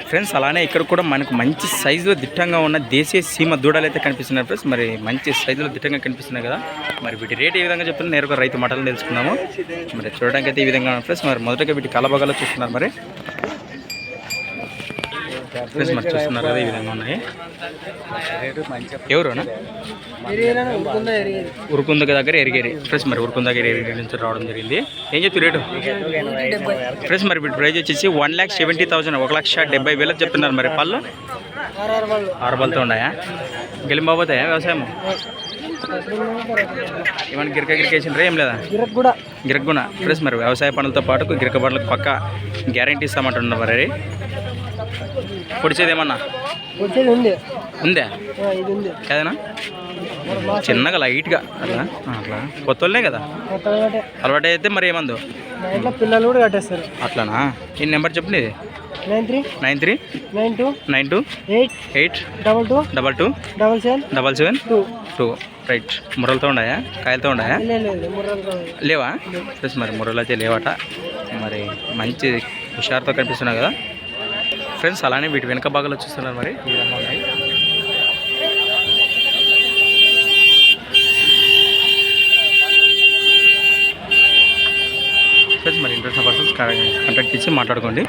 Friends అలానే ఇక్కడ కూడా మనకు మంచి సైజులో దిట్టంగా ఉన్న దేశీయ సీమ దూడలు అయితే కనిపిస్తున్నాయి ఫ్రెండ్స్. మరి మంచి సైజులో దిట్టంగా కనిపిస్తున్నాయి కదా. మరి వీటి రేట్ ఏ విధంగా చెప్తున్నారు నేరుగా రైతు మాటలు తెలుసుకుందాము. మరి చూడడానికి అయితే ఈ విధంగా ఫ్రెండ్స్. మరి మొదటగా వీటి కలబగలో చూస్తున్నారు మరి ఫ్రెండ్స్. మరి చూస్తున్నారు కదా ఈ విధంగా ఉన్నాయి. ఎవరునా ఉరుకుంద దగ్గర ఎరిగేరి ఫ్రెండ్స్. మరి ఉరుకుంద దగ్గర ఎరిగేరి నుంచి రావడం జరిగింది. ఏం చెప్తారు రేటు ఫ్రెండ్స్? మరి వీటి ప్రైజ్ వచ్చేసి 1,70,000 1,70,000 చెప్తున్నారు. మరి పళ్ళు 6 బలతో ఉన్నాయా? గెలింబాబోతాయా వ్యవసాయం? ఏమన్నా గిరక వేసినరా ఏం లేదా? గిరక్కున ఫ్రెండ్స్. మరి వ్యవసాయ పనులతో పాటు గిరక పనులకు పక్క గ్యారంటీ ఇస్తామంటున్నారు. మరి పొడిచేది ఏమన్నా ఉందా? ఏదైనా చిన్నగా లైట్గా అట్లా అట్లా కొత్త వాళ్ళే కదా అలవాటు అయితే. మరి ఏమందు పిల్లలు కూడా కట్టేస్తారు అట్లానా? ఈ నెంబర్ చెప్పండి. 9392822277 రైట్. ముర్రలతో ఉన్నాయా? కాయలతో ఉన్నాయా? లేవా ఫ్రెండ్స్? మరి ముర్రలు అయితే లేవట. మరి మంచి హుషారుతో కనిపిస్తున్నాయి కదా ఫ్రెండ్స్. అలానే వీటి వెనక భాగాలు చూస్తున్నారు. మరి ఈ విధంగా ఉన్నాయి ఫ్రెండ్స్. మరి ఇంట్రెస్ట్ పర్సన్స్ కాంటాక్ట్ ఇచ్చి మాట్లాడుకోండి.